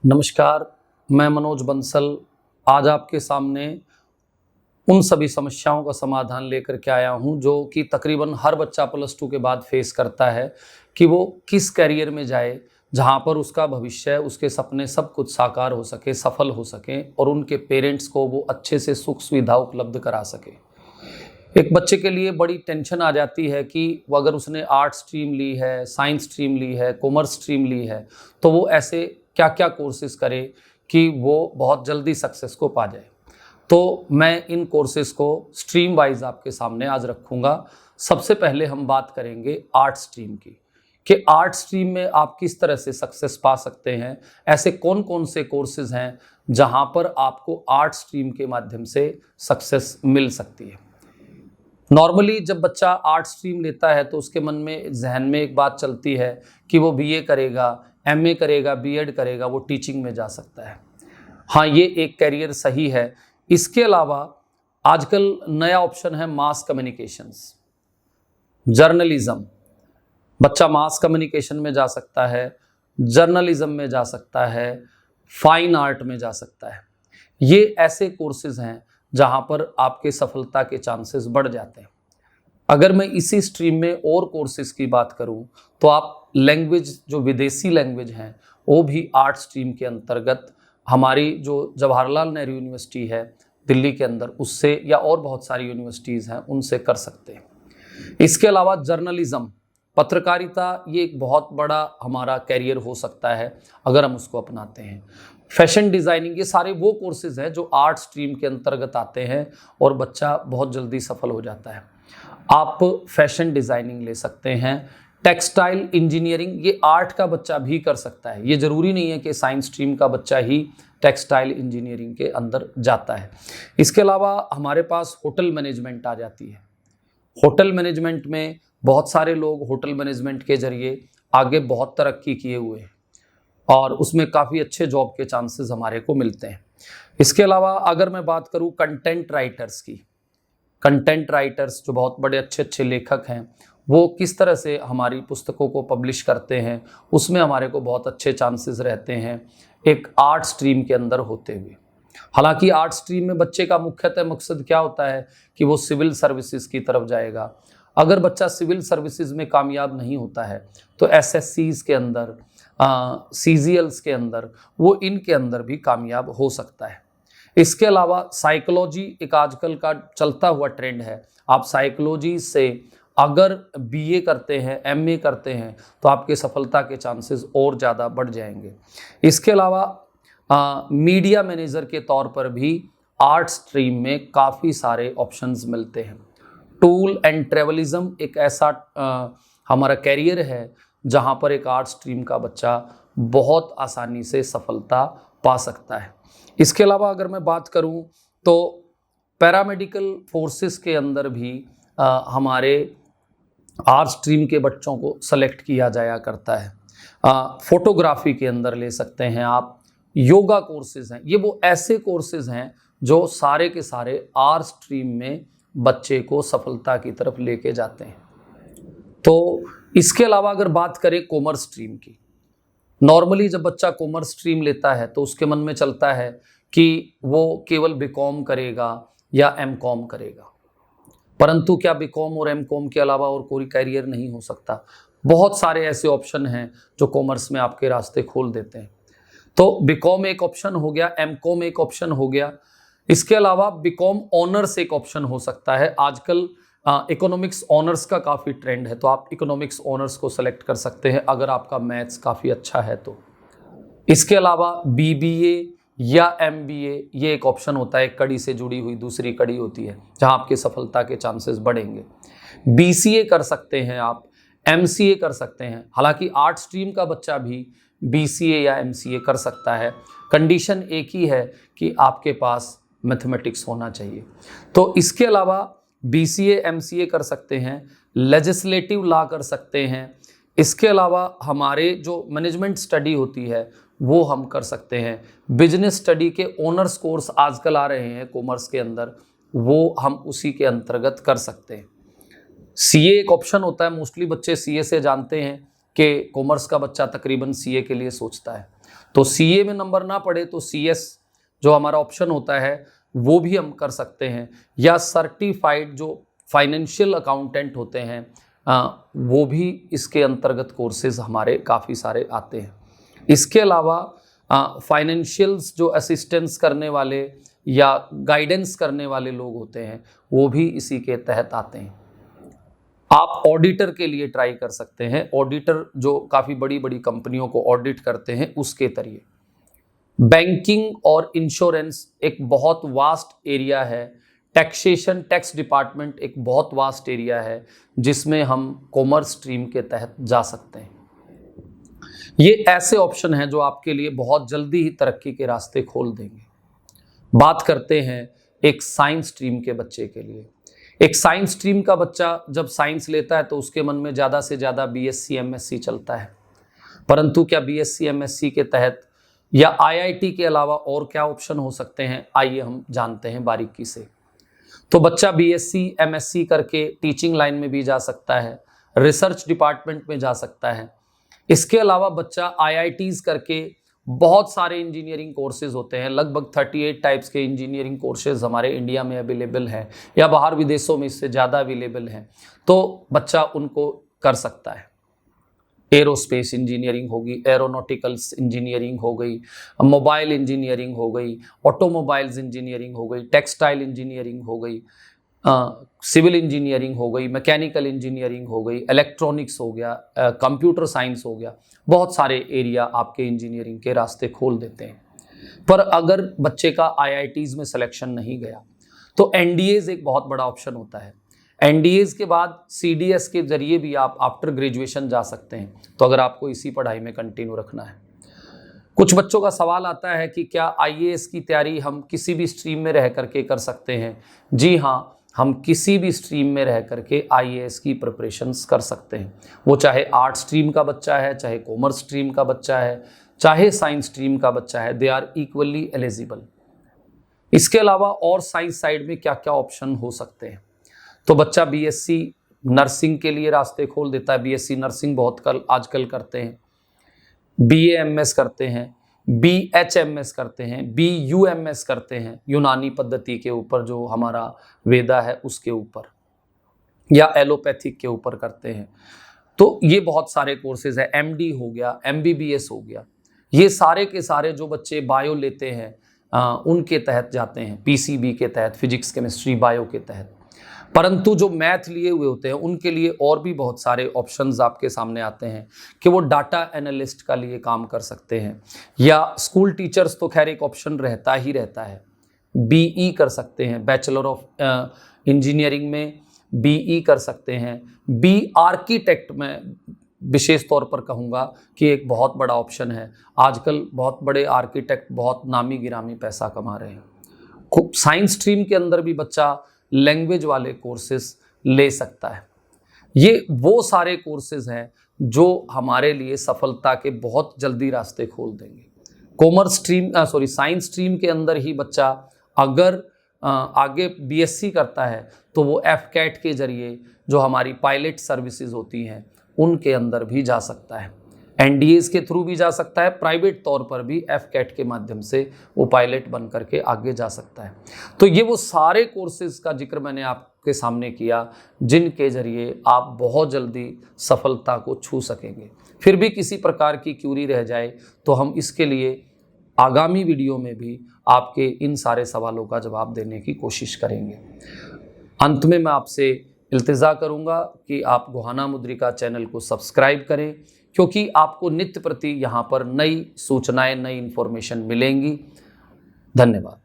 नमस्कार, मैं मनोज बंसल आज आपके सामने उन सभी समस्याओं का समाधान लेकर के आया हूं जो कि तकरीबन हर बच्चा प्लस टू के बाद फेस करता है कि वो किस करियर में जाए जहां पर उसका भविष्य, उसके सपने सब कुछ साकार हो सके, सफल हो सके और उनके पेरेंट्स को वो अच्छे से सुख सुविधा उपलब्ध करा सके। एक बच्चे के लिए बड़ी टेंशन आ जाती है कि वो अगर उसने आर्ट्स स्ट्रीम ली है, साइंस स्ट्रीम ली है, कॉमर्स स्ट्रीम ली है, तो वो ऐसे क्या क्या कोर्सेज करे कि वो बहुत जल्दी सक्सेस को पा जाए। तो मैं इन कोर्सेज को स्ट्रीम वाइज आपके सामने आज रखूँगा। सबसे पहले हम बात करेंगे आर्ट स्ट्रीम की कि आर्ट स्ट्रीम में आप किस तरह से सक्सेस पा सकते हैं। ऐसे कौन कौन से कोर्सेज हैं जहाँ पर आपको आर्ट स्ट्रीम के माध्यम से सक्सेस मिल सकती है। नॉर्मली जब बच्चा आर्ट स्ट्रीम लेता है तो उसके मन में, जहन में एक बात चलती है कि वो बीए करेगा, एमए करेगा, बीएड करेगा, वो टीचिंग में जा सकता है। हाँ, ये एक करियर सही है। इसके अलावा आजकल नया ऑप्शन है मास कम्युनिकेशंस, जर्नलिज्म। बच्चा मास कम्युनिकेशन में जा सकता है, जर्नलिज्म में जा सकता है, फाइन आर्ट में जा सकता है। ये ऐसे कोर्सेज हैं जहाँ पर आपके सफलता के चांसेस बढ़ जाते हैं। अगर मैं इसी स्ट्रीम में और कोर्सेज की बात करूँ तो आप लैंग्वेज, जो विदेशी लैंग्वेज हैं, वो भी आर्ट स्ट्रीम के अंतर्गत हमारी जो जवाहरलाल नेहरू यूनिवर्सिटी है दिल्ली के अंदर, उससे या और बहुत सारी यूनिवर्सिटीज़ हैं उनसे कर सकते हैं। इसके अलावा जर्नलिज्म, पत्रकारिता, ये एक बहुत बड़ा हमारा कैरियर हो सकता है अगर हम उसको अपनाते हैं। फैशन डिज़ाइनिंग, ये सारे वो कोर्सेज हैं जो आर्ट स्ट्रीम के अंतर्गत आते हैं और बच्चा बहुत जल्दी सफल हो जाता है। आप फैशन डिज़ाइनिंग ले सकते हैं। टेक्सटाइल इंजीनियरिंग, ये आर्ट का बच्चा भी कर सकता है। ये ज़रूरी नहीं है कि साइंस स्ट्रीम का बच्चा ही टेक्सटाइल इंजीनियरिंग के अंदर जाता है। इसके अलावा हमारे पास होटल मैनेजमेंट आ जाती है। होटल मैनेजमेंट में बहुत सारे लोग होटल मैनेजमेंट के जरिए आगे बहुत तरक्की किए हुए हैं और उसमें काफ़ी अच्छे जॉब के चांसेस हमारे को मिलते हैं। इसके अलावा अगर मैं बात करूं कंटेंट राइटर्स की, कंटेंट राइटर्स जो बहुत बड़े अच्छे अच्छे लेखक हैं, वो किस तरह से हमारी पुस्तकों को पब्लिश करते हैं, उसमें हमारे को बहुत अच्छे चांसेस रहते हैं एक आर्ट स्ट्रीम के अंदर होते हुए। हालांकि आर्ट स्ट्रीम में बच्चे का मुख्यतः मकसद क्या होता है कि वो सिविल सर्विसेज की तरफ जाएगा। अगर बच्चा सिविल सर्विसेज में कामयाब नहीं होता है तो एसएससीज के अंदर, सीजीएल्स के अंदर, वो इनके अंदर भी कामयाब हो सकता है। इसके अलावा साइकोलॉजी एक आजकल का चलता हुआ ट्रेंड है। आप साइकोलॉजी से अगर बीए करते हैं, एमए करते हैं, तो आपके सफलता के चांसेस और ज़्यादा बढ़ जाएंगे। इसके अलावा मीडिया मैनेजर के तौर पर भी आर्ट स्ट्रीम में काफ़ी सारे ऑप्शंस मिलते हैं। टूल एंड ट्रेवलिज्म एक ऐसा हमारा कैरियर है जहाँ पर एक आर्ट स्ट्रीम का बच्चा बहुत आसानी से सफलता पा सकता है। इसके अलावा अगर मैं बात करूं तो पैरामेडिकल फोर्सेस के अंदर भी हमारे आर्ट स्ट्रीम के बच्चों को सेलेक्ट किया जाया करता है। फोटोग्राफी के अंदर ले सकते हैं आप। योगा कोर्सेज हैं, ये वो ऐसे कोर्सेज हैं जो सारे के सारे आर्ट स्ट्रीम में बच्चे को सफलता की तरफ लेके जाते हैं। तो इसके अलावा अगर बात करें कॉमर्स स्ट्रीम की, नॉर्मली जब बच्चा कॉमर्स स्ट्रीम लेता है तो उसके मन में चलता है कि वो केवल बीकॉम करेगा या एमकॉम करेगा, परंतु क्या बीकॉम और एमकॉम के अलावा और कोई कैरियर नहीं हो सकता? बहुत सारे ऐसे ऑप्शन हैं जो कॉमर्स में आपके रास्ते खोल देते हैं। तो बीकॉम एक ऑप्शन हो गया, एमकॉम एक ऑप्शन हो गया। इसके अलावा बीकॉम ऑनर्स एक ऑप्शन हो सकता है। आजकल इकोनॉमिक्स ऑनर्स का काफ़ी ट्रेंड है, तो आप इकोनॉमिक्स ऑनर्स को सेलेक्ट कर सकते हैं अगर आपका मैथ्स काफ़ी अच्छा है तो। इसके अलावा बीबीए या एमबीए, ये एक ऑप्शन होता है, एक कड़ी से जुड़ी हुई दूसरी कड़ी होती है जहां आपके सफलता के चांसेस बढ़ेंगे। बीसीए कर सकते हैं आप, एमसीए कर सकते हैं। हालांकि आर्ट स्ट्रीम का बच्चा भी बीसीए या एमसीए कर सकता है, कंडीशन एक ही है कि आपके पास मैथमेटिक्स होना चाहिए। तो इसके अलावा बीसीए एमसीए कर सकते हैं, लेजिस्लेटिव लॉ कर सकते हैं। इसके अलावा हमारे जो मैनेजमेंट स्टडी होती है वो हम कर सकते हैं। बिजनेस स्टडी के ऑनर्स कोर्स आजकल आ रहे हैं कॉमर्स के अंदर, वो हम उसी के अंतर्गत कर सकते हैं। सीए एक ऑप्शन होता है, मोस्टली बच्चे सीए से जानते हैं कि कॉमर्स का बच्चा तकरीबन सीए के लिए सोचता है। तो सीए में नंबर ना पड़े तो सीएस जो हमारा ऑप्शन होता है वो भी हम कर सकते हैं, या सर्टिफाइड जो फाइनेंशियल अकाउंटेंट होते हैं वो भी इसके अंतर्गत कोर्सेज हमारे काफ़ी सारे आते हैं। इसके अलावा फाइनेंशियल्स जो असिस्टेंस करने वाले या गाइडेंस करने वाले लोग होते हैं वो भी इसी के तहत आते हैं। आप ऑडिटर के लिए ट्राई कर सकते हैं, ऑडिटर जो काफ़ी बड़ी बड़ी कंपनियों को ऑडिट करते हैं उसके तरीके। बैंकिंग और इंश्योरेंस एक बहुत वास्ट एरिया है, टैक्सेशन टैक्स डिपार्टमेंट एक बहुत वास्ट एरिया है जिसमें हम कॉमर्स स्ट्रीम के तहत जा सकते हैं। ये ऐसे ऑप्शन हैं जो आपके लिए बहुत जल्दी ही तरक्की के रास्ते खोल देंगे। बात करते हैं एक साइंस स्ट्रीम के बच्चे के लिए। एक साइंस स्ट्रीम का बच्चा जब साइंस लेता है तो उसके मन में ज़्यादा से ज़्यादा बीएससी एमएससी चलता है, परंतु क्या बीएससी एमएससी के तहत या आईआईटी के अलावा और क्या ऑप्शन हो सकते हैं, आइए हम जानते हैं बारीकी से। तो बच्चा बीएससी एमएससी करके टीचिंग लाइन में भी जा सकता है, रिसर्च डिपार्टमेंट में जा सकता है। इसके अलावा बच्चा आईआईटीज करके बहुत सारे इंजीनियरिंग कोर्सेज होते हैं, लगभग 38 टाइप्स के इंजीनियरिंग कोर्सेज हमारे इंडिया में अवेलेबल हैं या बाहर विदेशों में इससे ज़्यादा अवेलेबल हैं, तो बच्चा उनको कर सकता है। एरोस्पेस इंजीनियरिंग होगी, एरोनॉटिकल्स इंजीनियरिंग हो गई, मोबाइल इंजीनियरिंग हो गई, ऑटोमोबाइल्स इंजीनियरिंग हो गई, टेक्सटाइल इंजीनियरिंग हो गई, सिविल इंजीनियरिंग हो गई, मैकेनिकल इंजीनियरिंग हो गई, इलेक्ट्रॉनिक्स हो गया, कंप्यूटर साइंस हो गया। बहुत सारे एरिया आपके इंजीनियरिंग के रास्ते खोल देते हैं। पर अगर बच्चे का आईआईटीज़ में सिलेक्शन नहीं गया तो एनडीएज एक बहुत बड़ा ऑप्शन होता है। एनडीएज के बाद सीडीएस के जरिए भी आप आफ्टर ग्रेजुएशन जा सकते हैं, तो अगर आपको इसी पढ़ाई में कंटिन्यू रखना है। कुछ बच्चों का सवाल आता है कि क्या आईएएस की तैयारी हम किसी भी स्ट्रीम में रह करके कर सकते हैं? जी हाँ, हम किसी भी स्ट्रीम में रह करके आईएएस की प्रिपरेशंस कर सकते हैं। वो चाहे आर्ट स्ट्रीम का बच्चा है, चाहे कॉमर्स स्ट्रीम का बच्चा है, चाहे साइंस स्ट्रीम का बच्चा है, दे आर इक्वली एलिजिबल। इसके अलावा और साइंस साइड में क्या क्या ऑप्शन हो सकते हैं? तो बच्चा बीएससी नर्सिंग के लिए रास्ते खोल देता है, बीएससी नर्सिंग बहुत आजकल करते हैं, बीएएमएस करते हैं, बीएचएमएस करते हैं, बीयूएमएस करते हैं, यूनानी पद्धति के ऊपर जो हमारा वेदा है उसके ऊपर, या एलोपैथिक के ऊपर करते हैं। तो ये बहुत सारे कोर्सेज है, एमडी हो गया, एमबीबीएस हो गया। ये सारे के सारे जो बच्चे बायो लेते हैं उनके तहत जाते हैं, पीसीबी के तहत, फिजिक्स केमिस्ट्री बायो के तहत। परंतु जो मैथ लिए हुए होते हैं उनके लिए और भी बहुत सारे ऑप्शंस आपके सामने आते हैं कि वो डाटा एनालिस्ट का लिए काम कर सकते हैं, या स्कूल टीचर्स तो खैर एक ऑप्शन रहता ही रहता है, बीई कर सकते हैं, बैचलर ऑफ इंजीनियरिंग में बीई कर सकते हैं। बी आर्किटेक्ट में विशेष तौर पर कहूँगा कि एक बहुत बड़ा ऑप्शन है। आजकल बहुत बड़े आर्किटेक्ट बहुत नामी गिरामी पैसा कमा रहे हैं। साइंस स्ट्रीम के अंदर भी बच्चा लैंग्वेज वाले कोर्सेज ले सकता है। ये वो सारे कोर्सेज हैं जो हमारे लिए सफलता के बहुत जल्दी रास्ते खोल देंगे। कॉमर्स स्ट्रीम साइंस स्ट्रीम के अंदर ही बच्चा अगर आगे बीएससी करता है तो वो एफकैट के जरिए जो हमारी पायलट सर्विसेज होती हैं उनके अंदर भी जा सकता है, एनडीएस के थ्रू भी जा सकता है, प्राइवेट तौर पर भी एफकैट के माध्यम से वो पायलट बन करके आगे जा सकता है। तो ये वो सारे कोर्सेज का जिक्र मैंने आपके सामने किया जिनके जरिए आप बहुत जल्दी सफलता को छू सकेंगे। फिर भी किसी प्रकार की क्यूरी रह जाए तो हम इसके लिए आगामी वीडियो में भी आपके इन सारे सवालों का जवाब देने की कोशिश करेंगे। अंत में मैं आपसे इल्तिजा करूंगा कि आप गोहाना मुद्रिका चैनल को सब्सक्राइब करें, क्योंकि आपको नित्य प्रति यहाँ पर नई सूचनाएं, नई इन्फॉर्मेशन मिलेंगी। धन्यवाद।